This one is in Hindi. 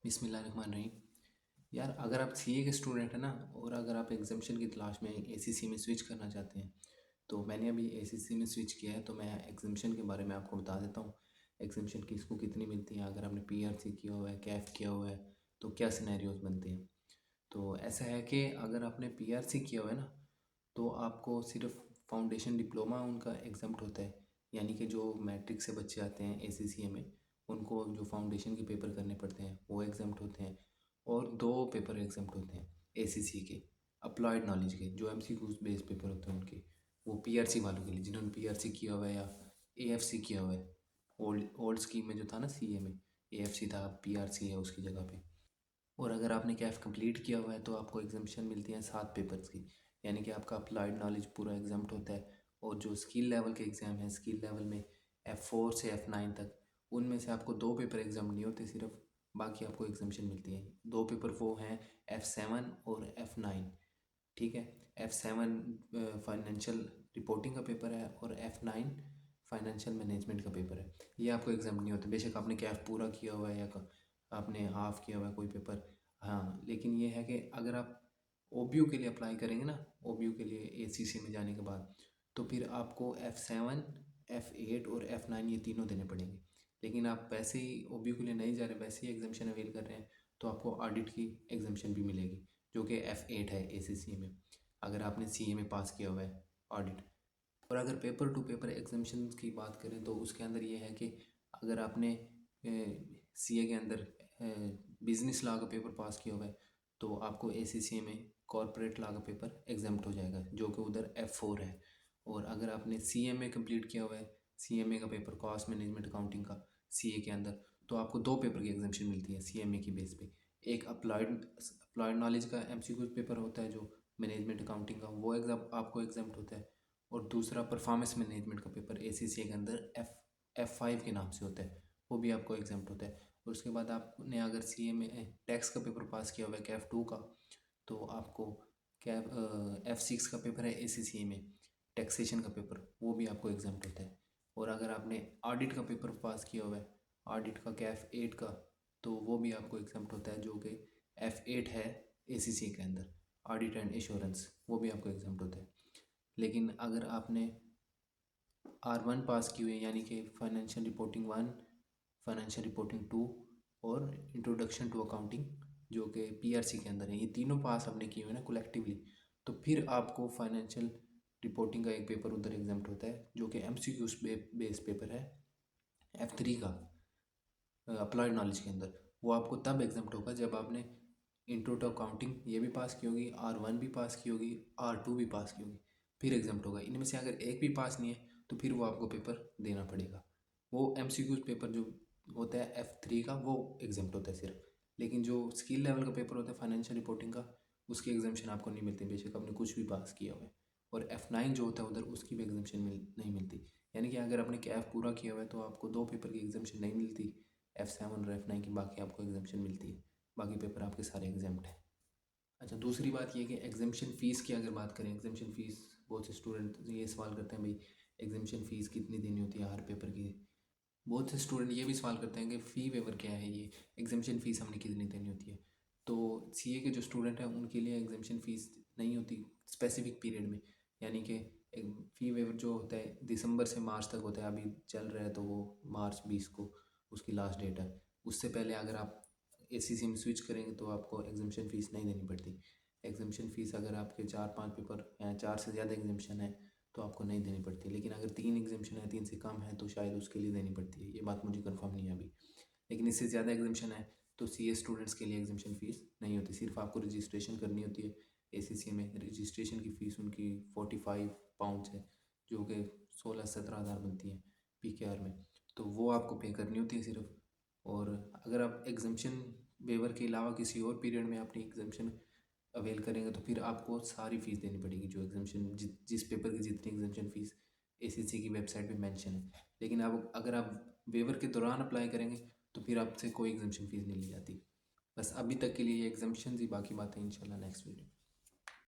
बिस्मिल्लाहिर्रहमानिर्रहीम। यार अगर आप सीए के स्टूडेंट हैं ना और अगर आप एग्जामेशन की तलाश में एसीसी में स्विच करना चाहते हैं तो मैंने अभी एसीसी में स्विच किया है। तो मैं एग्जामेशन के बारे में आपको बता देता हूँ। एग्जामेशन किसको कितनी मिलती है, अगर आपने पीआरसी किया हुआ है, कैफ किया हुआ है तो क्या सिनेरियोज बनते हैं। तो ऐसा है कि अगर आपने पीआरसी किया हुआ है ना तो आपको सिर्फ फाउंडेशन डिप्लोमा उनका एग्जाम्प्ट होता है। यानी कि जो मैट्रिक से बच्चे आते हैं एसीसीए में उनको जो फाउंडेशन के पेपर करने पड़ते हैं वो एग्जाम्प्ट होते हैं। और दो पेपर एग्जाम्प्ट होते हैं एसीसी के, अप्लाइड नॉलेज के, जो एमसीक्यू बेस्ड पेपर होते हैं उनके। वो पीआरसी वालों के लिए जिन्होंने पीआरसी किया हुआ है या एएफसी किया हुआ है। ओल्ड ओल्ड स्कीम में जो था ना सीए में एएफसी था, पीआरसी है उसकी जगह पे। और अगर आपने कैफ कंप्लीट किया हुआ है तो आपको एग्जामेशन मिलती है 7 पेपर्स की। यानी कि आपका अप्लाइड नॉलेज पूरा एग्जाम्प्ट होता है। और जो स्किल लेवल के एग्ज़ाम हैं, स्किल लेवल में F4 से F9 तक, उनमें से आपको 2 पेपर एग्ज़ाम नहीं होते सिर्फ, बाकी आपको एग्जामेशन मिलती है। 2 पेपर वो हैं F7 और F9। ठीक है। F7 फाइनेंशियल रिपोर्टिंग का पेपर है और F9 फाइनेंशियल मैनेजमेंट का पेपर है। ये आपको एग्जाम नहीं होता, बेशक आपने कैफ पूरा किया हुआ है या आपने हाफ किया हुआ है कोई पेपर। हाँ, लेकिन ये है कि अगर आप ओबीयू के लिए अप्लाई करेंगे ना, ओबीयू के लिए एसीसी में जाने के बाद, तो फिर आपको F7, F8 और F9 ये तीनों देने पड़ेंगे। लेकिन आप वैसे ही ओबीयू के लिए नहीं जा रहे, वैसे ही एग्जामेशन अवेल कर रहे हैं तो आपको ऑडिट की एग्जामेशन भी मिलेगी जो कि F8 है एसीसी में, अगर आपने सीए में पास किया हुआ है ऑडिट। और अगर पेपर टू पेपर एग्जामेशन की बात करें तो उसके अंदर ये है कि अगर आपने सीए के अंदर बिजनेस लॉ का पेपर पास किया हुआ है तो आपको एसीसी में कॉरपोरेट लॉ का पेपर एग्जाम्प्ट हो जाएगा जो कि उधर F4 है। और अगर आपने सीएमए कंप्लीट किया हुआ है, सीएमए का पेपर कॉस्ट मैनेजमेंट अकाउंटिंग का सीए के अंदर, तो आपको 2 पेपर की एग्जामेशन मिलती है सीएमए की बेस पे। एक अप्लाइड नॉलेज का एमसीक्यू पेपर होता है जो मैनेजमेंट अकाउंटिंग का, वो एग्जाम आपको एग्जाम्प्ट होता है। और दूसरा परफॉर्मेंस मैनेजमेंट का पेपर एसीसी के अंदर F5 के नाम से होता है, वो भी आपको एग्जाम्प्ट होता है। और उसके बाद आपने अगर सीए में टैक्स का पेपर पास किया हुआ है कैफ 2 का, तो आपको कैफ F6 का पेपर है एसीसी में, टैक्सेशन का पेपर, वो भी आपको एग्जाम्प्ट होता है। और अगर आपने ऑडिट का पेपर पास किया हुआ है, ऑडिट का कैफ 8 का, तो वो भी आपको एग्जाम्प्ट होता है जो कि F8 है एसीसी के अंदर, ऑडिट एंड एश्योरेंस, वो भी आपको एग्जाम्प्ट होता है। लेकिन अगर आपने R1 पास की हुई है, यानी कि फाइनेंशियल रिपोर्टिंग 1, फाइनेंशियल रिपोर्टिंग 2 और इंट्रोडक्शन टू अकाउंटिंग जो कि पीआरसी के अंदर है, ये तीनों पास आपने किए हुए ना कलेक्टिवली, तो फिर आपको फाइनेंशियल रिपोर्टिंग का एक पेपर उधर एग्जाम्प्ट होता है जो कि एमसीक्यू बेस्ड पेपर है F3 का, अप्लाइड नॉलेज के अंदर। वो आपको तब एग्जाम्प्ट होगा जब आपने इंट्रो टू अकाउंटिंग ये भी पास की होगी, R1 भी पास की होगी, R2 भी पास की होगी, फिर एग्जाम्प्ट होगा। इनमें से अगर एक भी पास नहीं है तो फिर वो आपको पेपर देना पड़ेगा। वो एमसीक्यूज पेपर जो होता है F3 का वो एग्जाम्प्ट होता है सिर्फ। लेकिन जो स्किल लेवल का पेपर होता है फाइनेंशियल रिपोर्टिंग का, उसकी एग्जामेशन आपको नहीं मिलती बेशक आपने कुछ भी पास किया हुआ है। और F9 जो होता है उधर उसकी भी एग्जामेशन नहीं मिलती। यानी कि अगर आपने कैफ पूरा किया हुआ है तो आपको 2 पेपर की एग्जामेशन नहीं मिलती F7 और F9 की, बाकी आपको एग्जामेशन मिलती है, बाकी पेपर आपके सारे एग्जाम्प्ट हैं। अच्छा, दूसरी बात ये कि एग्जामेशन फ़ीस की अगर बात करें, एग्जामेशन फ़ीस बहुत से स्टूडेंट ये सवाल करते हैं, भाई एग्जामेशन फ़ीस कितनी देनी होती है हर पेपर की। बहुत से स्टूडेंट ये भी सवाल करते हैं कि फ़ी वेवर क्या है, ये एग्जामेशन फ़ीस हमने कितनी देनी होती है। तो सीए के जो स्टूडेंट हैं उनके लिए एग्जामेशन फ़ीस नहीं होती स्पेसिफिक पीरियड में। यानी कि फ़ी वेवर जो होता है दिसंबर से मार्च तक होता है, अभी चल रहा है तो वो मार्च 20 को उसकी लास्ट डेट है। उससे पहले अगर आप एसीसी में स्विच करेंगे तो आपको एग्जामेशन फ़ीस नहीं देनी पड़ती। एग्जामेशन फ़ीस अगर आपके 4-5 पेपर हैं, 4 से ज़्यादा एग्जामेशन है तो आपको नहीं देनी पड़ती। लेकिन अगर 3 एग्जामेशन है, 3 से कम है तो शायद उसके लिए देनी पड़ती है, ये बात मुझे कंफर्म नहीं है अभी। लेकिन इससे ज़्यादा एग्जामेशन है तो सीए स्टूडेंट्स के लिए एग्जामेशन फ़ीस नहीं होती, सिर्फ आपको रजिस्ट्रेशन करनी होती है। एसीसी में रजिस्ट्रेशन की फ़ीस उनकी 45 पाउंड्स है जो कि 16-17 हज़ार बनती है पीकेआर में, तो वो आपको पे करनी होती है सिर्फ। और अगर आप एग्जामेशन वेवर के अलावा किसी और पीरियड में अपनी एग्जामेशन अवेल करेंगे तो फिर आपको सारी फ़ीस देनी पड़ेगी जो एग्जामेशन जिस पेपर की जितनी एग्जामेशन फ़ीस एसीसी की वेबसाइट पे मेंशन है। लेकिन अब अगर आप वेवर के दौरान अप्लाई करेंगे तो फिर आपसे कोई एग्जामेशन फ़ीस नहीं ली जाती। बस अभी तक के लिए ये एग्जामेशन ही, बाकी बातें इंशाल्लाह नेक्स्ट वीडियो।